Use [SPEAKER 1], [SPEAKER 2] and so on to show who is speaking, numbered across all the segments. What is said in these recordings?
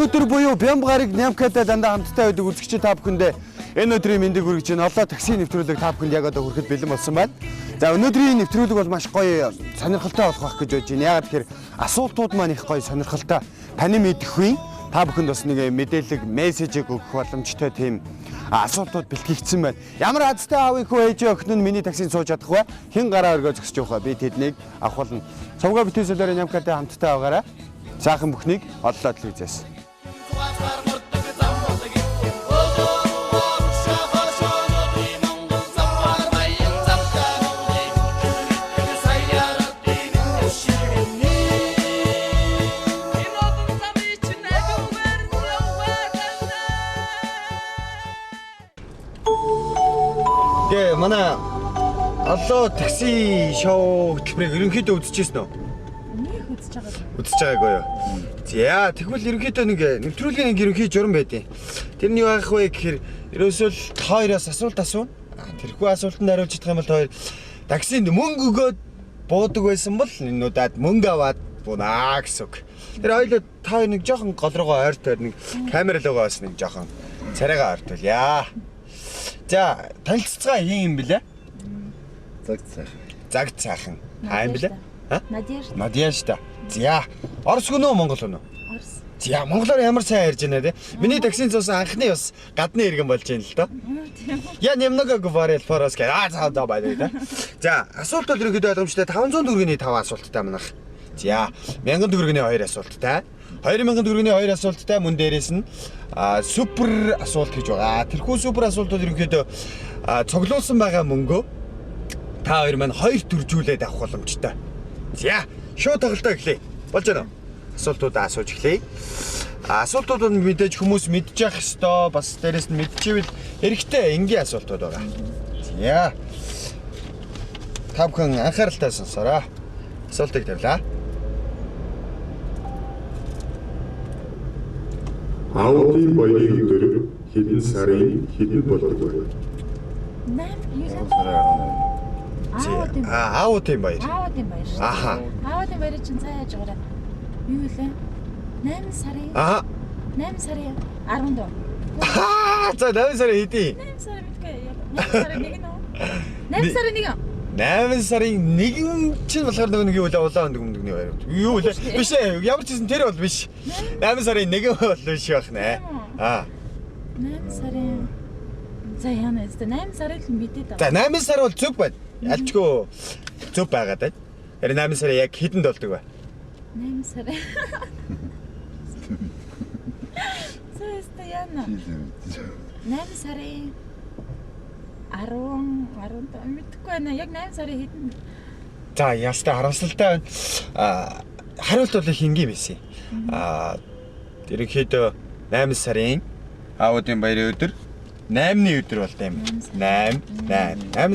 [SPEAKER 1] Өдөр буюу Бямбгарыг Нямкатай дандаа хамттай байдаг үзэгчид та бүхэндээ энэ өдрийн мэндийг хүргэж байна. Олоо такси нэвтрүүлэг та бүхэнд яг одоо хүрэхэд бэлэн болсон байна. За өнөөдрийн нэвтрүүлэг бол маш гоё сонирхолтой болох байх гэж бодож байна. Яагаад тэгэхээр асуултууд маань их гоё сонирхолтой таны мэдэхгүй та бүхэнд бас нэг мэдээлэл мессежийг өгөх боломжтой тийм асуултууд бэлтгэгдсэн байна. Ямар азтай аав ихүү ээж охин нь миний таксинд сууж чадах вэ? Хэн гараа өргөө зогсож явах вэ? Би тэднийг авах болно. Цовга битүүсэлээр Нямкатай хамттай байгаарай. Сайхан бүхнийг оллоо телевизээс. Гэ манай олоо такси шоу хөтөлбөрийг ерөнхийдөө үзчихсэн үү?
[SPEAKER 2] Нэг үзэж байгаа.
[SPEAKER 1] Үзэж байгаагүй юу? За тэгвэл ерөнхийдөө нэг нэвтрүүлгийн нэг ерөнхий журам байдیں۔ Тэрний яах вэ гэхээр ерөөсөө л хоёроос асуулт асууна. Тэрхүү асуултанд хариулж чадах юм бол хоёр таксинд мөнгө өгөөд буудаг байсан бол энэ удаад мөнгө аваад бунаа гэсэн үг. Тэр хоёул та хоёр нэг жоохон гол руугаа ойртоод нэг камер л байгаас нэг жоохон царайгаа ойртуулъя. За танилццгаа хин юм блэ? Загт сайхан. Аа юм блэ? Надежда. За орос гүн үү монгол гүн үү?
[SPEAKER 2] Орос.
[SPEAKER 1] За монголоор ямар сайн ярьж байна те. Миний таксинд зуусан анхны бас гадны иргэн болж байна л доо. Я немного говорил по-русски. За баяр та. За асуулт бол ерөөдөө ойлгомжтой 500 төгрөгийн 5 асуулттай манайх. За 1000 төгрөгийн 2 асуулттай. 2000 төгрөгийн 2 асуулттай мөн дээрээс нь супер асуулт гэж байгаа. Тэрхүү супер асуултууд ерөнхийдөө цуглуулсан байгаа мөнгөө та хоёр маань хоёр төржүүлээд авах боломжтой. За шууд тоглолтоо эхлэе. Болж байна уу? Асуултуудаа асууж эхлэе. Асуултууд нь мэдээж хүмүүс мэдчих ёстой. Бас дээрээс нь мэдчихвэл хэрэгтэй энгийн асуултууд байгаа. За. Та бүхэн анхааралтай сонсоорой. Асуултыг тавилаа.
[SPEAKER 3] Аудын баярын өдөр хэдэн сарын хэдэн болдог вэ?
[SPEAKER 2] 8 сарын.
[SPEAKER 1] Аудын баяр.
[SPEAKER 2] Аудын баяр.
[SPEAKER 1] Аха.
[SPEAKER 2] Аудын баяр чинь цаа яаж байгаараа? Юу вэ? 8 сарын.
[SPEAKER 1] Аха.
[SPEAKER 2] 8 сарын 10-нд.
[SPEAKER 1] За 8 сарын хэдий?
[SPEAKER 2] 8 сарын мэдгүй. 8 сарын 1 нь. 8 сарын 1.
[SPEAKER 1] 8 сарын 1 чинь болохоор нэг юу вэ? Улаан өмнөгний баяр. Юу вэ? Биш ээ. Ямар ч юм тэр бол биш. 8 сарын 1 бол биш байх нэ.
[SPEAKER 2] 8 сарын. За яана өстө 8 сарын л мэдээд
[SPEAKER 1] байгаа. За 8 сар бол зөв байна. Ялчгүй зөв байгаад байна. Тэр 8 сарын яг хэдэнд болдог вэ?
[SPEAKER 2] 8 сарын. Зөв яана. 8 сарын 10 мэдгүй байна. Яг 8 сарын хэдэнд.
[SPEAKER 1] За ястаа харамсалтай байна. Хариулт бол их энгийн байсан. Ерөнхийдөө 8 сарын аудын баярын өдөр 8-ны өдөр болт юм. 8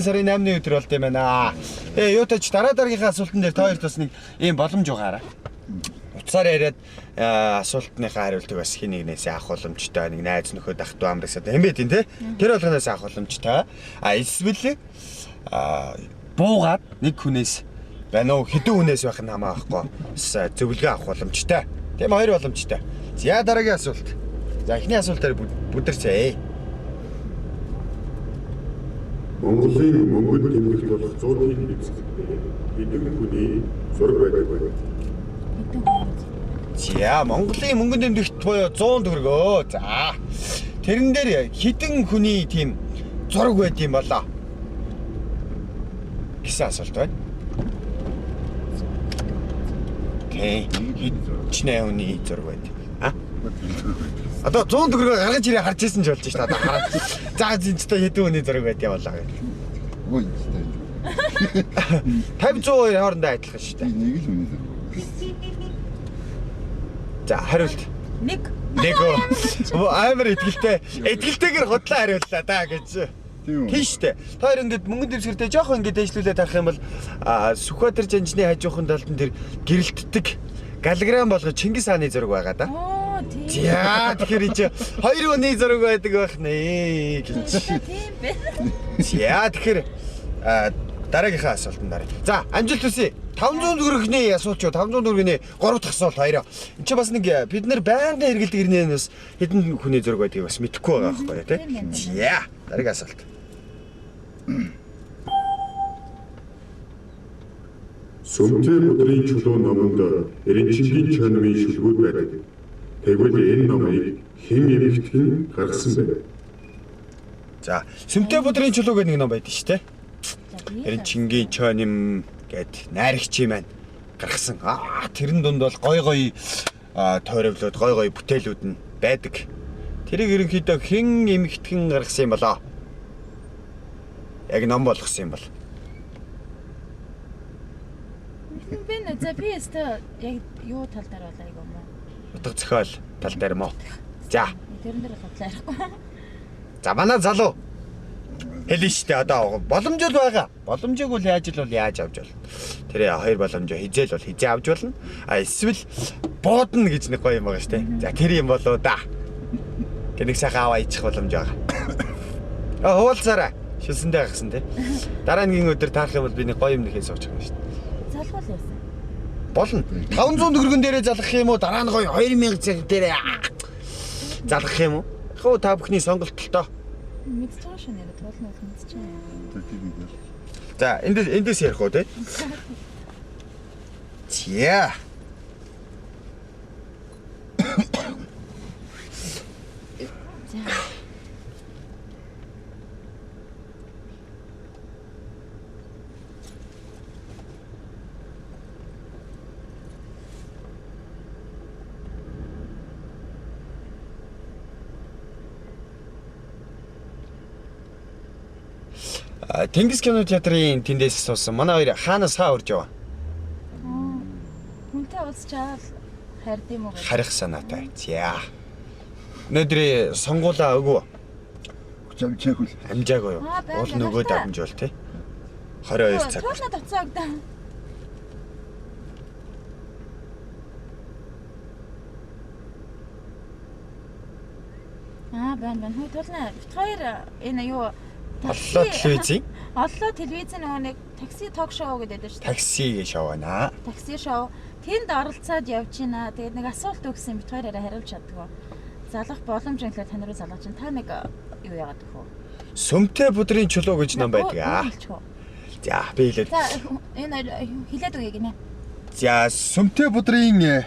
[SPEAKER 1] сарын 8-ны өдөр болт юм байна. Юутач дараагийнхаа асуултан дээр та хоёрт бас нэг ийм боломж байгаараа. Уцаар яриад асуултныхаа хариултыг бас хин нэгнээс авах боломжтой. Нэг найз нөхөд ах トゥ амрагсаад юм бэ тийм те. Тэр болгоноос авах боломжтой. Эсвэл буугаад нэг хүнээс байна уу хэдэн хүнээс байх нь хамаахгүй. Зөвлөгөө авах боломжтой. Тийм хоёр боломжтой. За дараагийн асуулт. За эхний асуултаар бүдэрцээ.
[SPEAKER 3] Монголын мөнгөнд тэмдэгт болох 100-ийн эзэгтэй хэдэн хүний зураг байдаг вэ?
[SPEAKER 1] За Монголын мөнгөнд тэмдэгт буюу 100 төгрөгөө. За тэрэн дээр хэдэн хүний тийм зураг байд юм болоо? Гэсэн асуулт байна. Окей. Хэдэн хүний зураг байд? Одоо 100 төгрөгөө гаргаж ирээ харж ирсэн ч болж ш та. За зинчтэй хэдэн хүний зураг байд юм болоо гэх.
[SPEAKER 3] Ой.
[SPEAKER 1] 50-100 хоорондоо адилхан шүү дээ.
[SPEAKER 3] Нэг л хүний зураг.
[SPEAKER 1] За хариулт.
[SPEAKER 2] Нэг.
[SPEAKER 1] Амар итгэлтэй. Итгэлтэйгээр худлаа хариуллаа да гэж. Тийм штэ. Тэр ингээд мөнгөн дэвсгэртэй жоох ингээд дэвшлүүлээд харах юм бол Сүхбаатар жанжны хажуухын талд нь тэр гэрэлтдэг галграм болгож Чингис хааны зураг байгаа да.
[SPEAKER 2] Оо тийм.
[SPEAKER 1] За тэгэхээр чи хоёр хүний зураг байдаг байх нэ гэж.
[SPEAKER 2] Тийм бэ.
[SPEAKER 1] За тэгэхээр дараагийнхаа асуултанд даръя. За амжилт хүсье. 500 төгрөгийн асуулт юу? 500 төгрөгийн 3 дахь асуулт хоёроо. Энд чи бас нэг бид нар байнгын хэрэгэлдэг ирнээс хэдэн хүний зураг байдгийг бас мэдэхгүй байгаа байхгүй тийм. За дараагийн асуулт.
[SPEAKER 3] Сүмтэй өдрийн чулуу номонд Эренчингийн чанмын шүлгүүд байдаг. Тэгвэл энэ номыг хэн эмэгтгэн гаргасан бэ?
[SPEAKER 1] За Сүмтэй өдрийн чулуу гэдэг нэг ном байдаг шүү дээ. Эренчингийн чанм гэд найрагчийн маань гаргасан. Тэрэн дунд бол гой тойровлууд, гой бүтээлүүд нь байдаг. Тэрийг ерөнхийдөө хэн эмэгтгэн гаргасан юм болоо? Яг ном болгосон юм бол.
[SPEAKER 2] Би нэзэпист яг юу тал дээр болоо юм уу?
[SPEAKER 1] Утга зохиол тал дээр мó. За.
[SPEAKER 2] Тэрэн дээр худлаа ярихгүй.
[SPEAKER 1] За манай залуу хэлнэ штэ одоо боломж л байгаа. Боломжийг бол яаж авч болно. Тэр хоёр боломжоо хизээл бол хизээ авч болно. Эсвэл буудна гэж нэг гоё юм байгаа штэ. За тэр юм болоо да. Гэнэг сайхан аваа ичих боломж байгаа. Хуулцаараа шилсэндээ гагсан тий. Дараагийн өдөр таарах юм бол би нэг гоё юм нэхээ сууж байгаа штэ.
[SPEAKER 2] Залгуул яасан.
[SPEAKER 1] Болно. 500 төгрөгөн дээрээ залгах юм уу? Дараа нь гоё 2000 цаг дээрээ залгах юм уу? Хөө та бүхний сонголтолтой.
[SPEAKER 2] Мэдчихэж байгаа шүү нэр тоолно бол мэдчихэе.
[SPEAKER 1] За эндээс ярих уу те? Тиа. Тэнгис кино театрын тэндээс суусан. Манай хоёр хаанаас хаа урж яваа?
[SPEAKER 2] Хүнтэй уулзчаал хард юм уу?
[SPEAKER 1] Харих санаатай. За. Өнөөдрийн сонгуулаа өгөө.
[SPEAKER 3] Амжаагүй.
[SPEAKER 1] Амжаагүй юу? Уул нөгөөд амжуул тий. 22 цаг.
[SPEAKER 2] Тоолно тоцоо өгдөө. Бан хөө тоолно. Хоёр энэ юу
[SPEAKER 1] Оллоо телевизийн.
[SPEAKER 2] Оллоо телевизийн нөгөө нэг такси ток шоу гэдэг байдаг шүү дээ.
[SPEAKER 1] Такси шоу байна.
[SPEAKER 2] Такси шоу. Тэнд оролцоод явж байна. Тэгээд нэг асуулт өгсөн бит хоёроо хариулж чаддгүй. Залах боломж инглээ тань руу залгаж чинь та нэг юу яагаад гэх вэ?
[SPEAKER 1] Сүмтэй бүдрийн чулуу гэж ном байдаг аа. За би хэлээд.
[SPEAKER 2] За энэ хэлээд өгье гинэ.
[SPEAKER 1] За Сүмтэй бүдрийн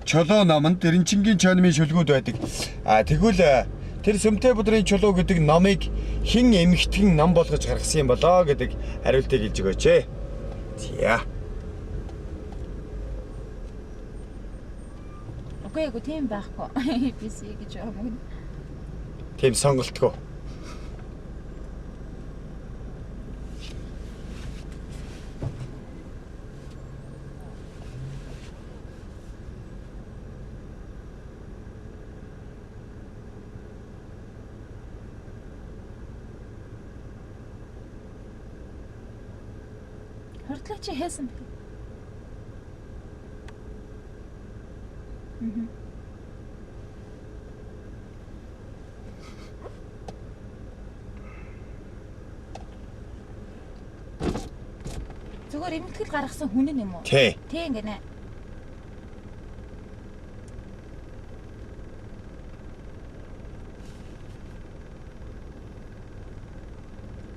[SPEAKER 1] чулуу номонд Эренчингийн чанмын шүлгүүд байдаг. Тэгвэл тэр Сүмтэй бүдрийн чулуу гэдэг номыг хэн эмэгтгэн ном болгож гаргасан юм болоо гэдэг хариултыг хэлж өгөөч. За.
[SPEAKER 2] Үгүй тийм байхгүй. Бис гэж юм.
[SPEAKER 1] Тийм сонголтгүй.
[SPEAKER 2] Хортлоо чи хийсэн бэ? Зүгээр эмтгэл гаргасан хүн юм уу?
[SPEAKER 1] Тий.
[SPEAKER 2] Тийм гинэ.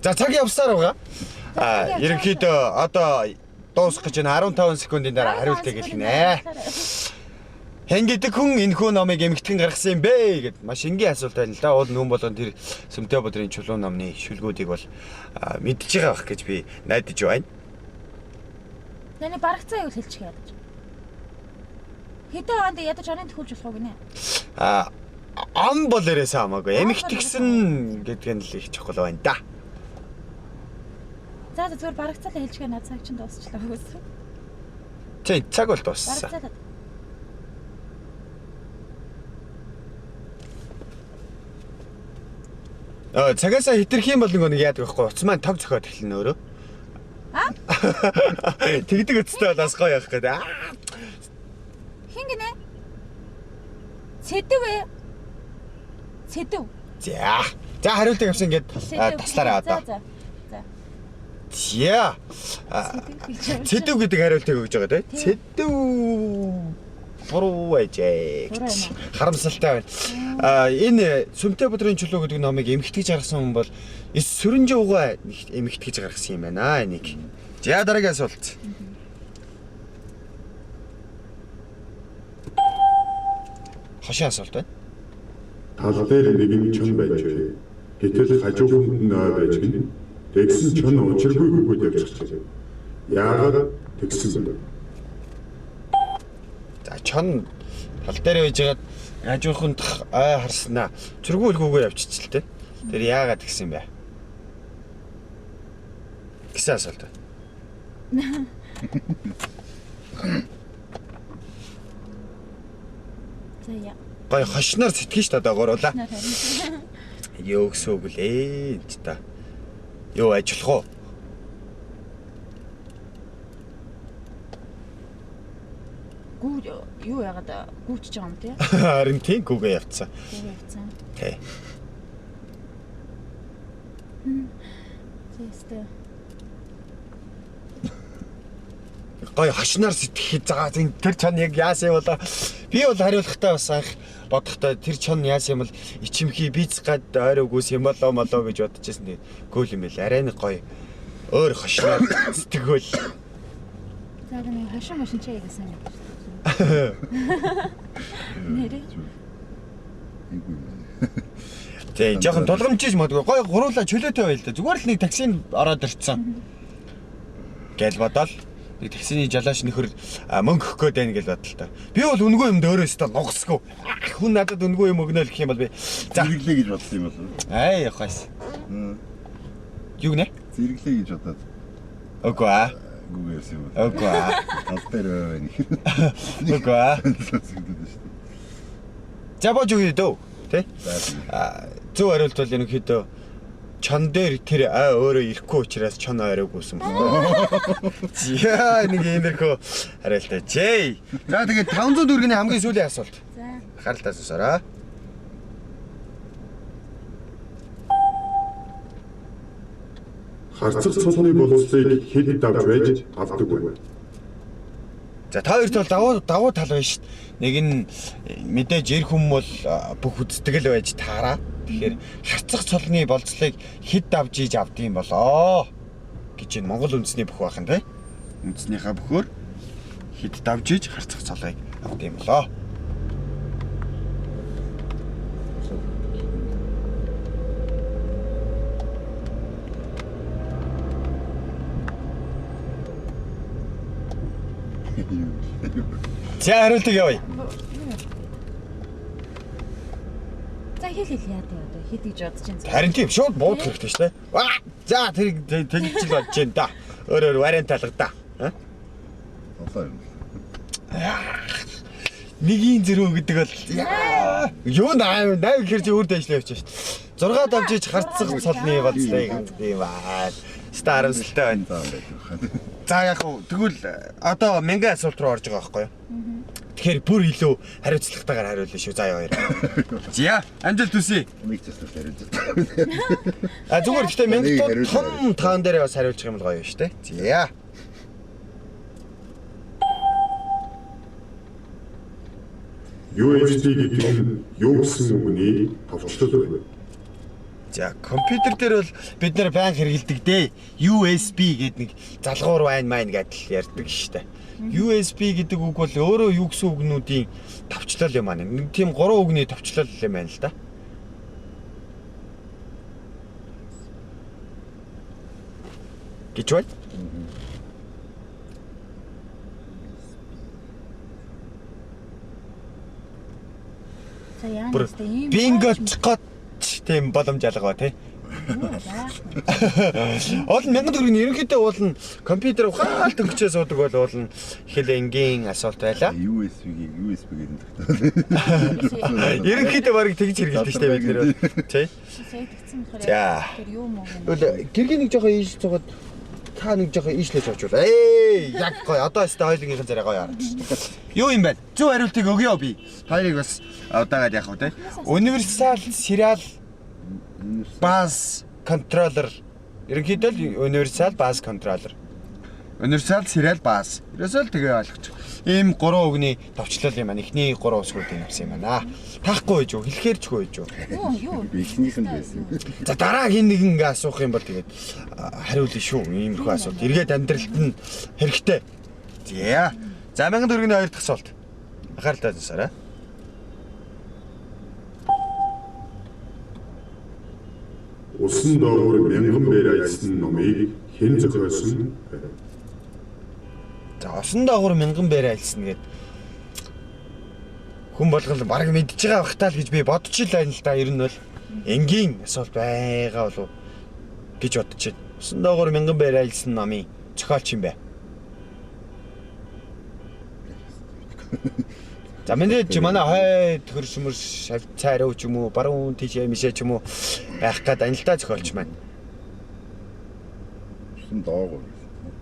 [SPEAKER 1] За цаг явсаар байгаа. Ерөнхийдөө одоо дуусах гэж байна. 15 секундын дараа хариултыг хэлнэ. Хэн гэдэг хүн энэ хүн номыг эмэгтгэн гаргасан юм бэ гэд маш энгийн асуулт байна л да. Уул нүүн болгон тэр Сүмтэй бүдрийн чулуу номны шүлгүүдийг бол мэдж байгаа бах гэж би найдаж байна.
[SPEAKER 2] Тэний барагцаа юу хэлчих ядаж. Хэдэн онд ядаж оныг төхүүлж болох уу гинэ?
[SPEAKER 1] Он бол ярээсээ хамаагүй. Эмэгтгсэн гэдэг нь л их чухал байна да.
[SPEAKER 2] За зүгээр барагцаа л хэлчихээ над цаг чинь дуусчлаа гэсэн.
[SPEAKER 1] Тий, цаг бол дууссан. Цагаасаа хитрэх юм бол нэг яадаг байхгүй. Уц маань тог зохиод эхэлнэ өөрөө. Тэгдэг өцтэй бол бас гоё явах гэдэг.
[SPEAKER 2] Хин гинэ? Сэдв ээ. Сэдв.
[SPEAKER 1] За хариултыг авсан ингээд таслаарай одоо.
[SPEAKER 2] За.
[SPEAKER 1] За. Сэдв гэдэг хариултыг өгж байгаа тийм. Сэдв буруу ажээ. Харамсалтай байна. Энэ Сүмтэй Бодрын чулуу гэдэг номыг эмхтгэж гаргасан хүн бол Сүрэнжи угаа эмхтгэж гаргасан юм байна. Энийг. За дараагийн асуулт. Хошин асуулт байна.
[SPEAKER 3] Тал дээр нэгэн чон байж бай. Гэтэл хажууханд нь ой байж гин. Тэгсэн чон учиргүй гүгүүд явчихжээ. Яагаад тэгсэн бэ?
[SPEAKER 1] За чон тал дээр байж байгаад хажууханд ой харснаа. Зургуулгүйгээр явчихчихлээ. Тэр яагаад тэгсэн бэ? Гэсэн асуулт байна.
[SPEAKER 2] За яа.
[SPEAKER 1] Гой хошноор сэтгэж та дагууруулаа. Юу гэсэн үг лээ ч та. Юу ажиллах уу?
[SPEAKER 2] Гүү юу яагаад гүүчж байгаа юм те?
[SPEAKER 1] Харин тийм гүгээ явцсан.
[SPEAKER 2] Явцсан.
[SPEAKER 1] Тий.
[SPEAKER 2] Тэстэ.
[SPEAKER 1] Гой хошноор сэтгэхэд заа тэр чон яг яасан юм болоо. Би бол хариулахтаа бас анх бодохдоо тэр чон яасан юм бол ичимхий биз гад ойрогүйс юм болоо гэж бодож байсан. Тэгээд гөөл юм байл. Арай нэг гой өөр хошноор сэтгэвэл.
[SPEAKER 2] За нэг хошин чай гэсэн юм. Нэрэ.
[SPEAKER 1] Тэг жоохон тулгамжиж модгүй гой гуруула чөлөөтэй байл да. Зүгээр л нэг таксинд ороод ирцэн. Гэл бодоол. Нэг таксины жалааш нөхөр мөнгө өгөх гээд байна гэж бодлоо та. Би бол үнгүй юм дөөрөөсөө нугсгүй. Хүн надад үнгүй юм өгнө л гэх юм бол би
[SPEAKER 4] зэрэглээ гэж бодсон юм болов.
[SPEAKER 1] Аа яхаас. Юу гэнэ?
[SPEAKER 4] Зэрэглээ гэж бодоод.
[SPEAKER 1] Үгүй аа.
[SPEAKER 4] Гүүгээс юм.
[SPEAKER 1] Үгүй аа.
[SPEAKER 4] Тал дээр байна.
[SPEAKER 1] Үгүй аа. За бож үгүй дөө. Тэ? Зөв хариулт бол ерөнхийдөө чон дээр тэр өөрөө ирэхгүй учраас чон ойрогүйсэн байна. Яа нэг иймэрхүү хариултаа чээ. За тэгээд 500 төгрөгийн хамгийн сүүлийн асуулт.
[SPEAKER 2] За.
[SPEAKER 1] Харалтаа сонсоорой.
[SPEAKER 3] Харцаг цолны боловсрыг хэд давж байж авдаг вэ?
[SPEAKER 1] За та хоёрт бол давуу тал байна шүү дээ. Нэг нь мэдээж эр хүм бол бүх үздэг л байж таараа. Тэгэхээр харцаг цолны болцлыг хэд давж ийж авдсан болоо гэж энэ Монгол үндэсний бүх бахан тий. Үндэснийхаа бөхөөр хэд давж ийж харцаг цолыг авдсан болоо. За хариултыг явъя.
[SPEAKER 2] За хэл яа одоо хэд гэж бодож байна.
[SPEAKER 1] Харин тийм шууд буудах хэрэгтэй шүү дээ. За тэр тэгж л бодож байна да. Өөр вариант алгадаа.
[SPEAKER 4] Олоо юм.
[SPEAKER 1] Нэгийн зэрэг гэдэг бол юу 8 гэхэр чи үрд ажиллаа явчих шүү дээ. 6 давж иж харцах цолны болцлыг гэдэг юм аа. Старамсалтай байна. За яг хөө тэгвэл одоо мянган асуулт руу орж байгаа байхгүй юу? Тэгэхээр бүр илүү хариуцлагатайгаар хариулна шүү. За яа. За амжилт хүсье.
[SPEAKER 4] Нэг зөв хариулж.
[SPEAKER 1] Зүгээр гэхдээ мянган том таан дээр бас хариулчих юм бол гоё шүү дээ. За.
[SPEAKER 3] USB гэдэг нь юу гэсэн үгний товчлол вэ?
[SPEAKER 1] За компьютер дээр бол бид нэр баян хэрэгэлдэг дээ. USB гэдэг нэг залгуур байна маань гэдэл ярьдаг шүү дээ. USB гэдэг үг бол өөрөө юу гэсэн үгнүүдийн товчлол юм аа. Нэг тийм 3 үгний товчлол юм байна л да. Гэж бай.
[SPEAKER 2] За яа нэстэй юм.
[SPEAKER 1] Бингоч гот тийм боломж алгаа тий. Уул 1000 төгрөгийн ерөнхийдөө уул нь компьютер ухаалт өнгөчөө суудаг бол уул нь их энгийн асуулт байлаа.
[SPEAKER 4] USB-ийг нь
[SPEAKER 1] Ерөнхийдөө барыг тэгж хэрэглэдэг шүү дээ бид нэр. Тий.
[SPEAKER 2] Сая тэгсэн болохоор
[SPEAKER 1] За.
[SPEAKER 2] тэр юу муу юм.
[SPEAKER 1] Гэргийн нэг жоохон ийш цугаад та нэг жоохон ийшлээж авчвал. Яг гоё. Одоо өстө хоёулынхын зэрэг гоё харагдсан. Юу юм бэ? Зөв хариултыг өгье би. Хоёрыг бас удаагаад яах вэ те? Универсал сериал баз контроллер. Ерөнхийдөө л универсал баз контроллер. Универсал сериал баз. Ерөөсөө л тэгээ ойлгочих. Ийм 3 үгний товчлол юм аа. Эхний 3 усгуудыг авсан юм байна. Таахгүй байж юу? Хэлэхээр ч хөөж юу?
[SPEAKER 2] Юу?
[SPEAKER 4] ихнийх нь байсан.
[SPEAKER 1] За дараагийн нэг ингээ асуух юм бол тэгээд хариулна шүү. Иймэрхүү асуулт. Эргээд амьдралд нь хэрэгтэй. За 1000 төгрөгийн 2 дахь асуулт. Анхааралтай сонсоорой.
[SPEAKER 3] Усан доогуур 1000 бээр аялсан номыг хэн зохиосон бэ?
[SPEAKER 1] За усан доогуур 1000 бээр аялсан гэд хүн болгол баг мэдж байгаа бахтаа л гэж би бодож л байна л да. Ер нь бол энгийн асуулт байгаа болов гэж бодож байна. Усан доогуур 1000 бээр аялсан номын зохиолч юм бэ? За мэдээж манай хойд хөршмөр цайруу ч юм уу баруун тийш мишээ ч юм уу байх гээд анилтаа зохиолч маань.
[SPEAKER 4] Усан доогуур.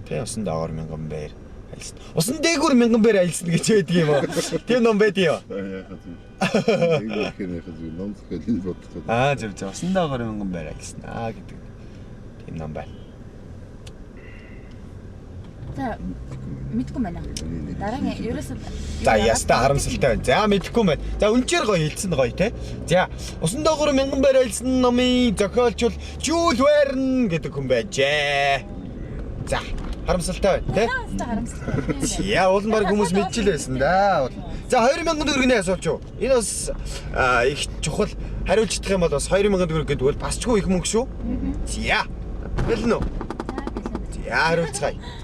[SPEAKER 1] Тэ усан доогуур 1000 бээр аялсан. Усан дээгүүр 1000 бээр аялсан гэж байдаг юм уу? Тийм ном байд юу? Зөв усан доогуур 1000 бээр аялсан гэдэг. Тийм ном байна.
[SPEAKER 2] За мэдгүй байна. Дараагийн ерөөсөө
[SPEAKER 1] За яста харамсалтай байна. За мэдхгүй байна. За үнчээр гоё хэлсэн гоё те. За усан доогуур 1000 бээр аялсан номын зохиолч бол Жюл Верн гэдэг хүн байжээ. За харамсалтай байна те.
[SPEAKER 2] харамсалтай.
[SPEAKER 1] Яа уул баг хүмүүс мэдчихэл байсан да. За 2000 төгрөгийн асуулт юу? Энэ бас их чухал хариулж чадах юм бол бас 2000 төгрөг гэдэг бол бас ч их мөнгө шүү. За бэлэн үү? За хариулцгаая.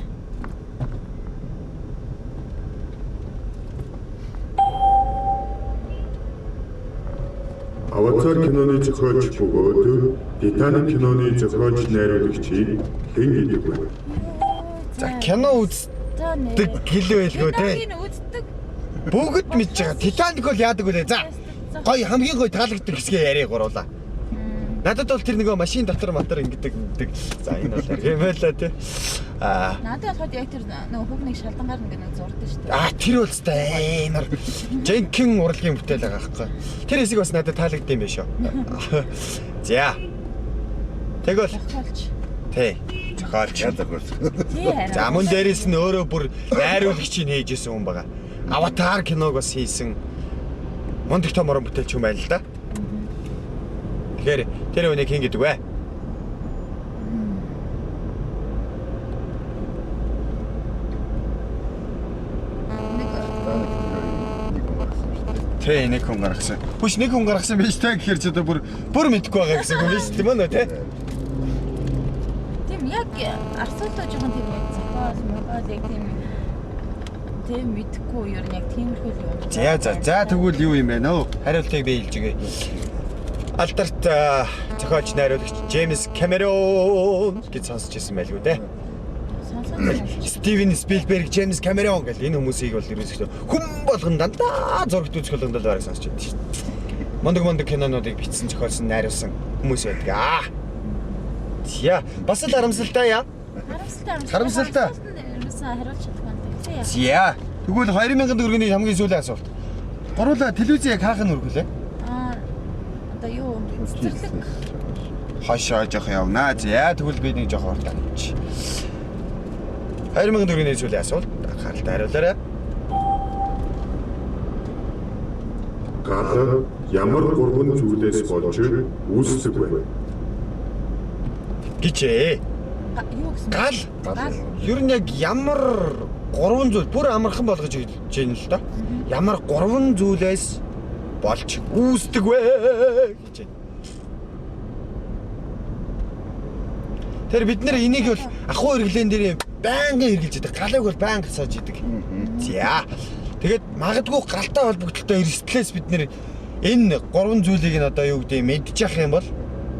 [SPEAKER 3] Аватар киноны зохиолч бөгөөд Титаник киноны зохиолч найруулагчийг хэн гэдэг вэ?
[SPEAKER 1] За кино үздэг гэлээ байлгүй те.
[SPEAKER 2] Үздэг.
[SPEAKER 1] Бүгд мэдж байгаа. Титаник бол яадаг вэ? За гоё хамгийн гоё таалагддаг хэсгээ яриа гуруулаа. Надад бол тэр нэг машин дотор мотор ингэдэг. За энэ бол юм байлаа те.
[SPEAKER 2] Надад болоход яг тэр нэг хүүхнийг шалдангаар нэг зурдаг шүү дээ.
[SPEAKER 1] Тэр бол өстэй амар жинхэнэ урлагийн бүтээл байгаа байхгүй. Тэр хэсэг бас надад таалагдсан юм байна шүү. За. Тэгвэл
[SPEAKER 2] Зохиолч.
[SPEAKER 1] тий. Зохиолч.
[SPEAKER 2] Тий хараа.
[SPEAKER 1] За мөн дээрээс нь өөрөө бүр найруулагчийг нээжсэн хүн байгаа. Аватар киног бас хийсэн мундаг том орон бүтээлч юм байна л да. Тэгэхээр тэр үнийг хэн гэдэг вэ? Тэ нэг хүн гаргасан. Хүч нэг хүн гаргасан биш тэ гэхээр ч одоо бүр мэдэхгүй байгаа гэсэн үг биш тийм үү тэ?
[SPEAKER 2] Тийм яг асуултаа жоохон тийм яг зохиол яг тийм мэдхгүй юу яг тиймэрхүү юм.
[SPEAKER 1] За тэгвэл юу юм бэ нөө? Хариултыг би хэлж өгье. Алдарт зохиолч найруулагч Джеймс Кэмерон гэж сонсч ирсэн байлгүй дээ. Стивен Спилберг, Джеймс Кэмерон гэл энэ хүмүүсийг бол ерөөсөө хүн болгон дандаа зурагт үзэх болгонд л бараг сонсч байдаг шүү дээ. Мондөг кинонуудыг бичсэн, зохиолсон, найруулсан хүмүүс байдаг. Яа, бас л харамсалтай яа. Харамсалтай.
[SPEAKER 2] Ерөөсөө хариулж чадахгүй.
[SPEAKER 1] За. Тэгвэл 2000 төгрөгийн хамгийн сүүлийн асуулт. Гуруула телевизээ яг хаах нь үргэлээ.
[SPEAKER 2] Одоо юу? Цэцэрлэг.
[SPEAKER 1] Хашаа жоох явнаа. За тэгвэл би нэг жоох уртаа гэж. 2000 төгрөгийн сүүлийн асуулт. Анхааралтай хариулаарай.
[SPEAKER 3] Гал ямар 3 зүйлээс болж үүсдэг вэ?
[SPEAKER 1] Гिचээ.
[SPEAKER 2] Юу гэсэн?
[SPEAKER 1] Гал. Ер нь яг ямар 3 зүйл бүр амархан болгож хэлж байна л да. Ямар 3 зүйлээс болж үүсдэг вэ гэж байна. Тэр бид нэр энийг бол ахуй хэрэглэн дээр байнгын хэрэгжилж байдаг. Галыг бол байнга сааж идэг. За. Тэгээд магадгүй галтай холбогдлолтой эрсдлээс бид нэр энэ 3 зүйлийг нь одоо юу гэдэг мэдчих юм бол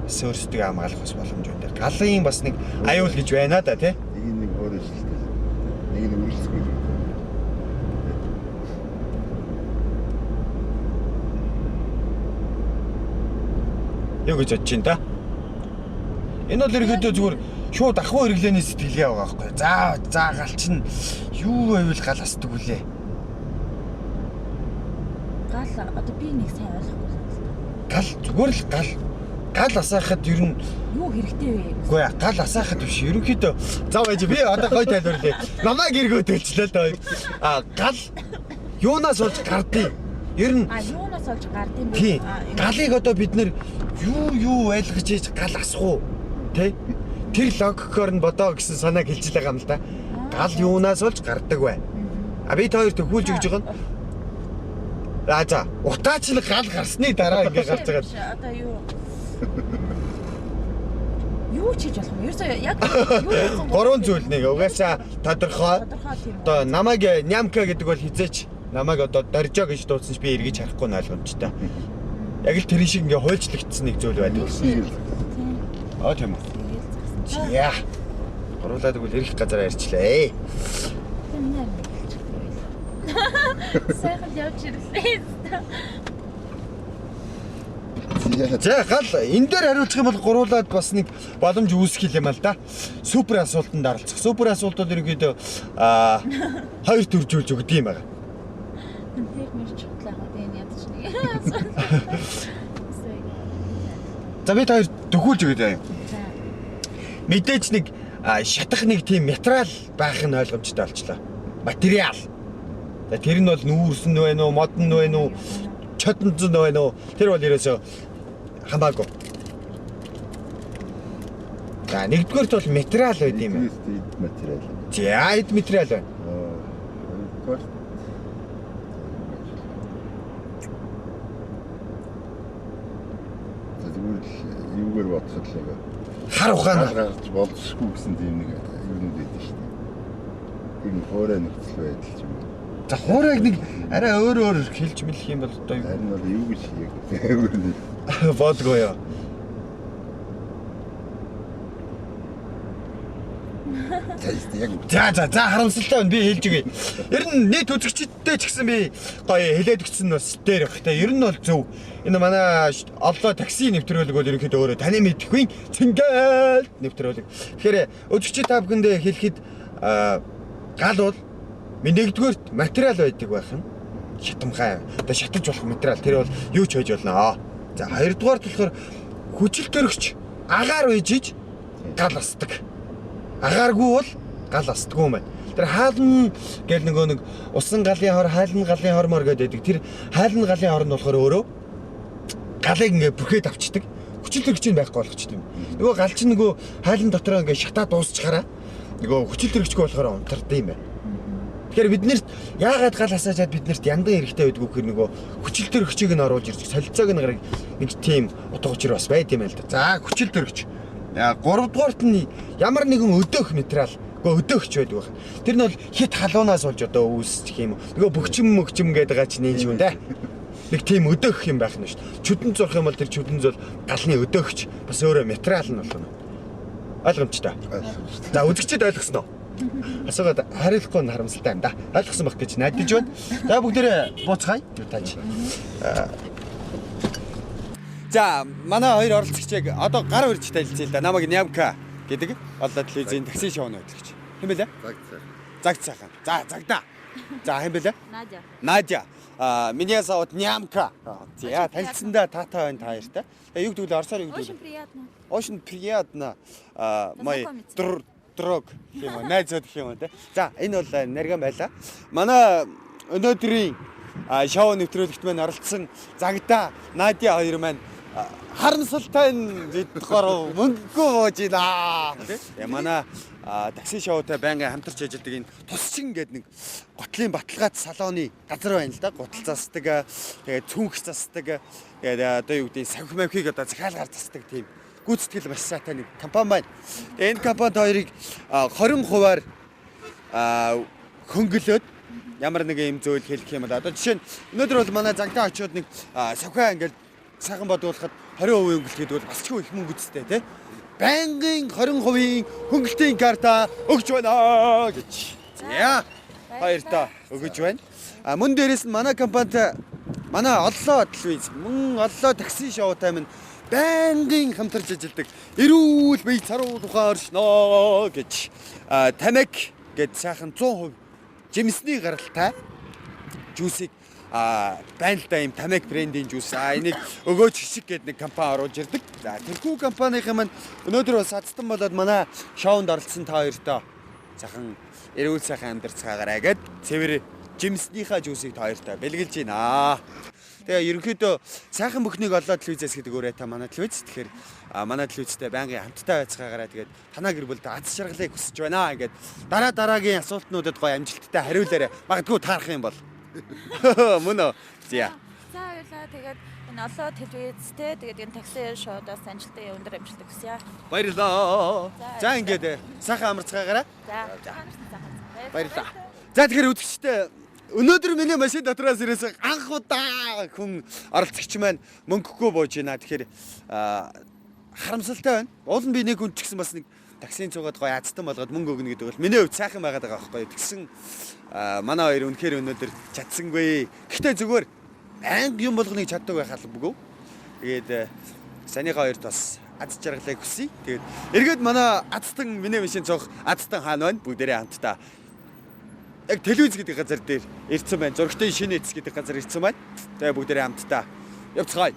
[SPEAKER 1] бас өөрсдөө хамгаалах бас боломж байна. Галын бас нэг аюул гэж байна да тий.
[SPEAKER 4] Нэг өөрөө шилдэг. Нэг үргэлжлэхгүй.
[SPEAKER 1] Юу гэж бодож байна да? Энэ бол ерөөдөө зүгээр шууд ахуй хэрэглээний сэтгэлгээ байгаа байхгүй. За гал чинь юу байвал гал асдаг үлээ.
[SPEAKER 2] Гал одоо би нэг сайн ойлгохгүй байна.
[SPEAKER 1] Гал зүгээр л гал асаахад ер нь
[SPEAKER 2] Юу хэрэгтэй вэ?
[SPEAKER 1] үгүй гал асаахад биш. Ерөнхийдөө зав байж би одоо гой тайлбарлая. Намайг эргөөд хэлчихлээ л доо. Гал юунаас болж гардыг? Ер нь
[SPEAKER 2] Юунаас олж гардыг
[SPEAKER 1] тий. Галыг одоо бид нэр юу ойлгож ийж гал асах уу? Тэ? Тэр логикоор нь бодоо гэсэн санааг хэлж байгаа юм л да. Гал юунаас болж гардаг вэ? Бид хоёр төгүүлж өгж байгаа нь. За утаачлаг гал гарсны дараа ингэ гарч байгаа.
[SPEAKER 2] Одоо юу хийж болох юм? Ерөөсөө яг юу
[SPEAKER 1] Гурван зүйл нэг угаасаа тодорхой.
[SPEAKER 2] тийм.
[SPEAKER 1] Одоо намайг нямка гэдэг бол хизээч намайг одоо доржоо гэж дуудсан ч би эргэж харахгүй нь ойлгомжтой. Яг л тэр шиг ингээ хуульчлагдсан нэг зүйл байдаг. Тийм үү. Яа. Гурлаад игэл ирэх газараа ярьчлаа.
[SPEAKER 2] Сайхан явж ирлээ.
[SPEAKER 1] За гал энэ дээр хариулчих юм бол гуруулаад бас нэг боломж үүсгэх юм л да. Супер асуултанд оролцох. Супер асуулт бол ерөнхийдөө хоёр төржүүлж өгдөг юм байна.
[SPEAKER 2] Тэр мэр чухал аа энэ ядч нэг.
[SPEAKER 1] За бид хоёр төгүүлж өгöd юм. Мэдээж нэг шатах нэг тийм материал байх нь ойлгомжтой болчлоо. Материал. Тэр нь бол нүүрсэн нь байна уу, модон нь байна уу, чодонцон нь байна уу? Тэр бол ерөөсөө хамаагүй. За нэгдүгээрт бол материал байд юм байна.
[SPEAKER 4] Материал.
[SPEAKER 1] За эд материал байна.
[SPEAKER 4] Тэгвэл юугаар бодоход л байгаа.
[SPEAKER 1] Хар ухаан
[SPEAKER 4] гаргаж болцсохгүй гэсэн тийм нэг юм байдаг шүү дээ. Тэр нь хоорой нөхцөл байдал ч юм уу.
[SPEAKER 1] за хуурайг нэг арай өөр хэлж мэлэх юм бол одоо
[SPEAKER 4] Харин бол юу гэж яг
[SPEAKER 1] бодгоо ёо. За харамсалтай байна. Би хэлж өгье. Ер нь нийт үзэгчдтэй ч гэсэн би гоё хэлээд өгсөн нь бас дээр байх та. Ер нь бол зөв. Энэ манай оллоо такси нэвтрүүлэг бол ерөнхийдөө өөрөө таны мэдхгүй цэнгэл нэвтрүүлэг. Тэгэхээр үзэгчид та бүхэндээ хэлэхэд гал бол нэгдүгээрт материал байдаг байх нь шатамхай. Одоо шатаж болох материал тэр бол юу ч хийж болно. За хоёрдугаарт болохоор хүчил төрөгч агаар үйжиж гал асдаг. Агааргүй бол гал асдаггүй юм байна. Тэр хаална гэл нэг усан галын хор, хаална галын хормор гэдэг. Тэр хаална галын хор нь болохоор өөрөө галыг ингээ бүрхээд авчдаг. Хүчил төрөгч нь байхгүй болгочтой юм. Нөгөө гал чинь нөгөө хаална дотроо ингээ шатаа дуусчихараа нөгөө хүчил төрөгчгүй болохоор унтардаг юм байна. Тэгэхээр биднэрт яагаад гал асаажаад биднэрт яндан эрэхтэй байдгүй гэхээр нөгөө хүчил төрөгчийг нь оруулж ирж солилцоог нь гараг нэг тийм утга учир бас байд юм л да. За хүчил төрөгч. Гуравдугаарт нь ямар нэгэн өдөөх материал, өдөөгч байдаг байх. Тэр нь бол хит халуунаас болж одоо үүсчих юм. Нөгөө бөгчм гэдэг байгаа чинь энэ юм да. Нэг тийм өдөөх юм байх нь шүү дээ. Чүдэн зурх юм бол тэр чүдэн зул галны өдөөгч бас өөрөө материал нь болох нь. Ойлгомжтой. За үзэгчид ойлгосноо. Асуугаад хариулахгүй нь харамсалтай юм да. Ойлгосон байх гэж найдаж байна. За бүгдээрээ бууцгаая. Тааж. За манай хоёр оролцогчийг одоо гар урьж танилцъя л да. Намайг Нямка гэдэг одоо телевизийн такси шоуны хөтлөгч. Хэм бэлээ? Загцаахан. За загда. За хэм бэлээ? Надя. Меня зовут Нямка. За танилцсандаа таатай байна та хоёртай. Юу гэдэг вэ? Орсоор юу гэдэг вэ? Очень приятно. Мой друг юм уу? Найзууд гэх юм уу те. За энэ бол Нарган байлаа. Манай өнөөдрийн шоу нэвтрүүлэгт маань оролцсон Загда, Надя хоёр маань харамсалтай гэдгээр мөнгөгүй бууж ийна. Манай такси шоутай байнга хамтарч ажилладаг энэ тусчин гэдэг нэг готлын баталгаат салооны газар байна л да. Гутал засдаг, тэгээд цүнх засдаг, тэгээд одоо юу гэдэг савх мавхийг одоо захиалгаар засдаг тийм гүйцэтгэл маш сайтай нэг компани байна. Тэгээд энэ компанид хоёрыг 20%-аар хөнгөлөөд ямар нэг юм зүйл хэлэх юм бол одоо жишээ нь өнөөдөр бол манай Загтаа очиод нэг савхаа ингээл сайхан бодуулахад 20% өнгөлт гэдэг бол бас ч их мөнгө үстэй тий. Байнгын 20% хөнгөлтийн карта өгч байна гэж. За баяртай өгөж байна. Мөн дээрээс нь манай компанид манай оллоо телевиз, мөн оллоо такси шоутай минь байнгын хамтарч ажилладаг. Эрүүл бие царуу тухайн оршноо гэж тамиг гэд сайхан 100% жимсний гаралтай жүүсийг байна л да юм тамиг брендийн жүүс. Энийг өгөөч хишиг гэдэг нэг компани оруулж ирдэг. За тэрхүү компанийн маань өнөөдөр бас цацтан болоод манай шоунд оролцсон та хоёртоо сайхан эрүүл сайхан амьдарцгаагаарай гэд цэвэр жимснийхаа жүүсийг та хоёртоо бэлгэлж байна. Тэгээ ерөнхийдөө сайхан бүхнийг олоо телевизээс гэдэг өөрөө та манай телевиз. Тэгэхээр манай телевизтэй байнгын хамттай байцгаагаараа тэгээд танаа гэр бүлд аз жаргалыг хүсэж байна гэдэг дараагийн асуултнуудад гоё амжилттай хариулаарай. Магадгүй таарах юм бол. Мөн үү? За.
[SPEAKER 2] За баярлалаа. Тэгээд энэ олоо телевизтэй тэгээд энэ такси шоудаас амжилттай өндөр амжилт хүсье.
[SPEAKER 1] Баярлалаа. За ингээд сайхан амарцгаагаараа.
[SPEAKER 2] За.
[SPEAKER 1] Баярлалаа. За тэгэхээр үзэгчтэй өнөөдөр миний машин дотроос ирээс анх удаа хүн оролцогч маань мөнгөгүй бууж байна. Тэгэхээр харамсалтай байна. Уул нь би нэг хүн ч гэсэн бас нэг таксийн цугаад гоё азтан болгоод мөнгө өгнө гэдэг бол миний хувьд сайхан байгаад байгаа байхгүй. Тэгсэн манай хоёр үнэхээр өнөөдөр чадсангүй. Гэхдээ зүгээр анги юм болгоныг чаддаг байх албагүй. Тэгээд санийхаа хоёрт бас аз жаргалыг хүсье. Тэгээд эргээд манай азтан миний машин цух азтан хаана байна? Бүгдээрээ хамтдаа яг телевиз гэдэг газар дээр ирсэн байна. Зургтын шинэ эц гэдэг газар ирсэн байна. Тэгээ бүгдээрээ хамтдаа явцгаая.